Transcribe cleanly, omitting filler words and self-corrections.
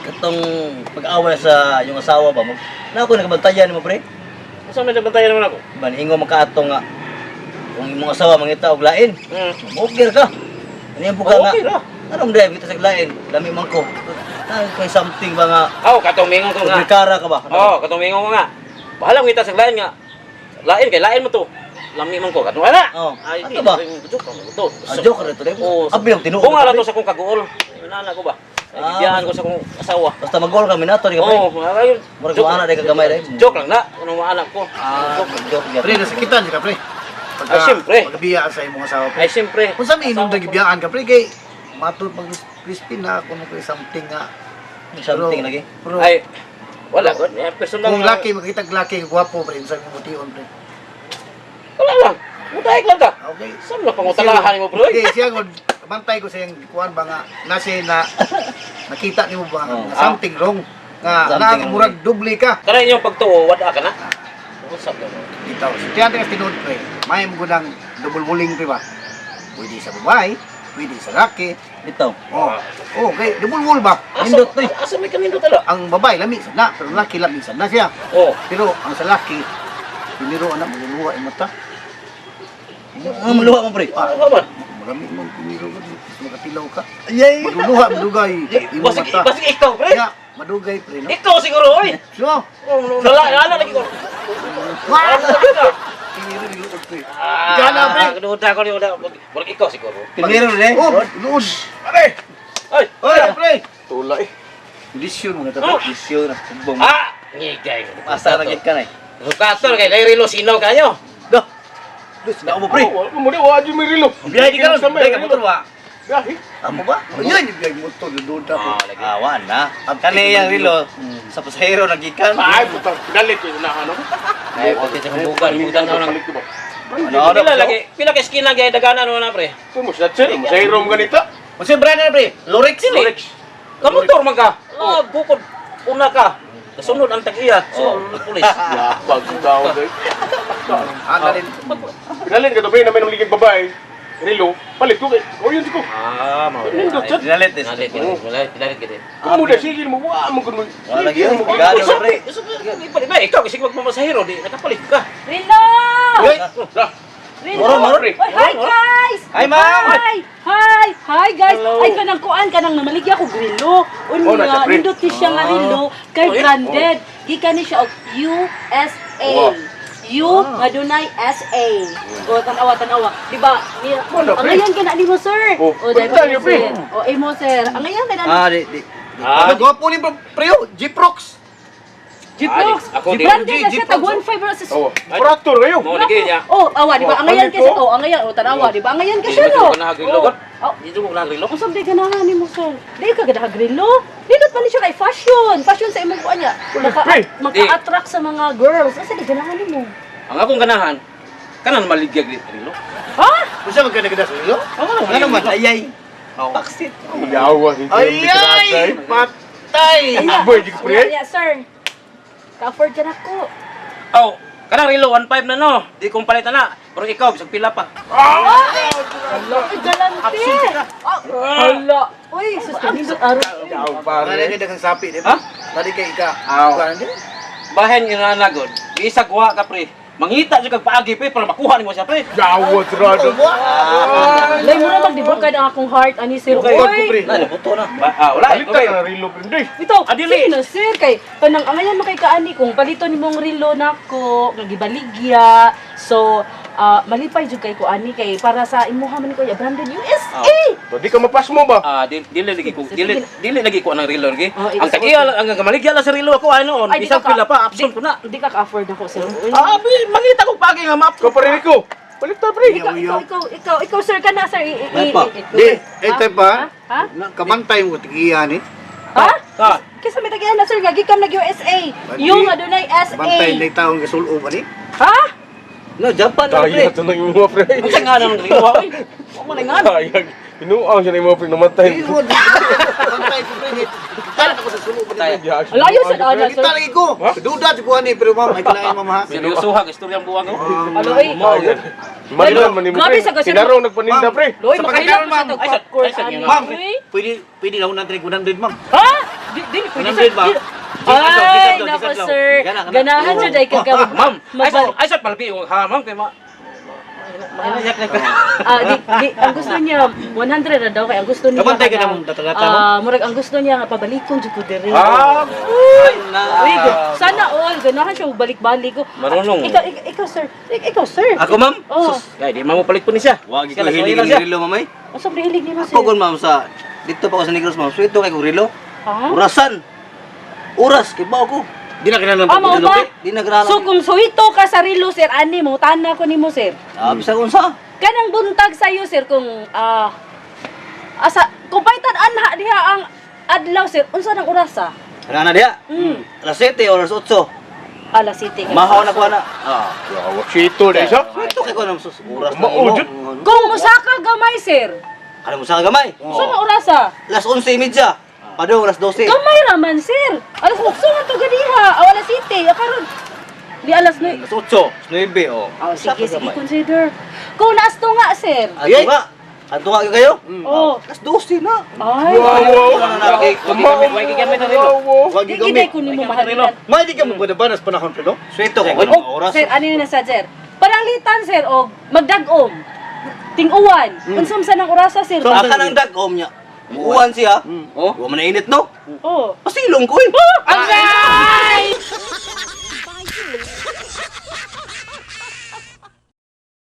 itong pag-away sa yung asawa ba, na ako nagbantayan mo pre. Asa may nabantayan naman ako? Ba ingo makaato nga kung imong asawa mangita og lain. Okay ka. Ano yung buka nga? Okay ra. Anong dahil kita sa lain? Lami man ko. Kay something ba nga? Katumingon ko nga. Kara ka ba? Katumingon ko nga. Bahala mo kita sa lain nga. Lain kay lain mo to. Lami man ko kadto wala. Ay, ato ba? Joke ra to dai. Abi ang tinuod. Kung ala to sa kong kaguol. Inana ko ba? Ibiyahan ko sa kong asawa. Basta mag-goal kami nato di ka pre. Ayun. Murag mo ana dai kagamay dai. Joke lang na. Anong anak ko? Joke ya. Pre, nasakitan ka pre. Ay, siyempre. Pagkabiyaan sa imong asawa pre. Ay siyempre. Kung sa minum nagibiyaan ka pre, kay matud pag crispy na kung kay something nga. Something lagi. Pero, Ay wala ko. Personal kung na- laki, makita laki, gwapo pre, sa imong motion pre. Wala lang. Mutay lang ka. Okay. Saan lang pangutalahan mo bro? Okay, siya ko, bantay ko sa yung kuhan ba nga, nasi na, nakita niyo ba, something wrong. Nga, Something murag dubli ka. Kana inyong pagtuo, wala ka na? Usap na mo. Ito, tiyan tayo tinod pre, may mga gudang double bullying pre ba? Pwede sa babae, pwede sa laki. Bitaw. Oh, okay, double bull ba? Nindot to. Asa may kanindot ala? Ang babae, lami sana, pero laki lami sana siya. Oh. Pero ang sa laki, piniro anak, maluluwa ang mata. Maluha mo pre. Ano ba? Marami mong piniro ka, makatilaw ka. Ayay. Maluluha, madugay, imong Basig mata. basig ikaw, pre. Kaya, madugay pre, no? Ikaw siguro, oy. So, Wala lagi ko. piniro niluod pre. Gana pre. Duda ko duda. Wala ikaw siguro. Piniro rin eh. Oh, luod. Pare. Ay, Oy, pre. tulay. Lisyon mo na Oh. Isyo na. Kubong. Ngigay. Asa na gid ka na. Rukator kay Larry Lo sinaw kayo. Do. Dus na mo pre. Mo di wa mo rilo. Biyahe di ka ron. Biyahe ka motor ba? Biyahe. Amo ba? Ayun, yung biyag mo to, luod na po. Awan na. Kani yang rilo sa pasahero nagikan. Ay, puta, dalit ko na ano. Ay, pati sa bukan, bukan na nang Ano Pila lagi, pila ka skin lagi daganan mo na pre. Tumo sa sir, sa irom ganito. Mo si Brian pre. Lorex ni. Kamotor man ka. Bukod una ka. Kasunod ang tag-iya. Sunod ang pulis. Ya, bago daw day. Ana rin. Pinalin ka to pre namin ng ligid babae. Rilo, palit ko kay. O yun ko. Mau. Dinalit din. Dinalit gid. Kumuda sige mo wa mo kun. Wala gyud. Gano pre. Ikaw kasi magmamasahero di nakapalit ka. Rilo! Hoy, Moro. Oy, hi guys! Hi, ma'am! Hi guys! Hello. Ay kanang kuan kanang namaligya ko grillo. Oh, nasa Unya print. nindot ni siya nga rillo kay branded. Gikan ni siya og USA. Nga dunay SA. O tanawa. Di ba? Ang ayan ka na ni mo sir. Oh, dahil punta niyo, pre. sir. O mo sir. Ang ayan ka na. Di. Ano, gwapo ni pre, G-Prox. Jeeplox. Ako di- Branded na siya tag 1.5 ra sa. Oh, operator kayo. Mau lagi niya. Oh, awa di ba? Ang ayan palit kasi. ko. Oh, ang ayan. Oh, tanawa di ba? Ang ayan kasi Dito no. ko nahagrilo ko. Oh. Dito ko nahagrilo. Kung sabi ka na nga ni mo, sir. Di ka gada grillo. Dito pa ni siya kay fashion. Fashion sa imong kuan niya. Pre. Maka-attract sa mga girls. Asa di ka na nga ni mo? Ang akong ganahan, kanan maligyag rilo. Ha? Kung siya magkana-gada sa ilo? Ano man? Ayay. Paksit. Yawa si Ay, patay! Boy, di ko pre. Yeah, sir. Ka-afford ka na ko. Oh, kanang rilo 1.5 na no. Di kong palitan na. Pero ikaw bisag pila pa. Hala, ay galante. Hala. Uy, susunod araw. Yaw Para pare. kay dagang sapi, di Ha? ba? Tadi kay ika. Aw. Kuan din. Bahen yung nanagod. Isa kuha ka pre. Mangita siya kag paagi pre para makuha nimo siya pre. Yawa trado. Lay mo na magdibok ka ng akong heart ani sir. Okay, Uy. Na nabuto na. Wala. Balik Okay. na rilo pre. Ito, Adili. sige na sir kay kanang angayan makay kaani kung palito nimong rilo nako nagibaligya. So, malipay jud kay ko ani kay para sa imuha man ko ya branded USA. To di ka mapas mo ba? Dili lagi ko ang rilo lagi. Oh, Ang tagiya ang gamaligya la sa rilo ako ano Ay, di bisag ka ka- pila pa option ko na. Hindi ka ka-afford ako sir. Mangita ko paagi nga map. Ko pare ko. Palit ta pre. Ikaw sir ka na sir. Di, ito pa. Ha? Kabantay mo tigiyan ni. Ha? Ha. Kasi may tagihan na sir, gagi kam nag-USA. Yung adunay SA. Bantay na taong gasulo ba ni? Ha? No, Japan na Daya pre. to nang mo pre. Ang sa nga ng rilo oy. Mo na nga. Dayag. Pinuang siya na mo pre namatay. Bantay ko pre. Kala ko sa sulo ba ni? Layo sa dada Kita sir. lagi ko. Duda si kuan ni pero ma'am ay kalain ma'am ha. Seryosoha istorya ang buwang ko. Aloy. Malilan man ni mo Grabe pre. sa kasi- Sinaraw nagpaninda pre. Loy, Sa makailan pagkakaroon, mo sa ma'am. tagpapcourt Ay, ani. Ma'am, Uy. pwede na ako natin 100 ma'am. Ha? Di pwede 100 ba? Di- Discount daw, Ay, discount daw, nako discount daw. sir. Gana, gana. Ganahan siya dahil kagka. Ma'am, Magbalik. ay sa palpi ha ma'am kay ma. Mahinayak na ka. Ang gusto niya 100 na daw kay ang gusto niya. Kamantay ka na mong datagata mo? Murag ang gusto niya nga pabalikon jud ko diri. Ah, Uy, sana all ganahan siya balik-balik ko. Marunong. Ikaw sir. Ikaw sir. Ako, ma'am? Oh. Kaya di mo palit po ni siya. Wag Kaya ko hilig nasuwayan ng siya. rilo, mamay. Asa hilig ni mo sir? Ako, gun, ma'am, sa... Dito pa ako sa Negros, ma'am. Sweeto kay kong rilo. Ha? Urasan. Uras, kay bao ko. Di na kinahanglan Ah, mao ba? Di nagralang. So kung suhito ka sa rilo sir, ani mo tana ko nimo sir. Bisa kung sa. Kanang buntag sa'yo sir kung asa kung paitan anha diha ang adlaw sir, unsa nang orasa? Ano na diya? Mm. Alas 7 o alas 8. Alas City. Mahaw na ko na. wag sito na isa. Sweeto kay ko na sus. Uras na Maudot. Kung musaka gamay sir, Ano mo sa gamay? unsa nang orasa? Alas 11:30. Padong alas 12. Gamay raman sir. Alas 8 man to gadiha. Alas City. Karon di alas 9. Alas 8. 9 o. Oh, sige, consider. Kung naas to nga, sir. Ato nga. Ato nga kayo? Oh. Alas 12 na. Ay, Wow. Wagi gamit na rilo. Wag di gid ko nimo mahalan. May di ka magbanas panahon pero. Sweeto kay ko Oh, oras. sir, ano na sa sir? Paralitan, sir, o magdag-om. Ting-uwan. Unsam sa nang orasa, sir? Aka nang dagom niya. Uwan siya. Oh, wa man na init no? Oh. Pasilong ko eh. Aray!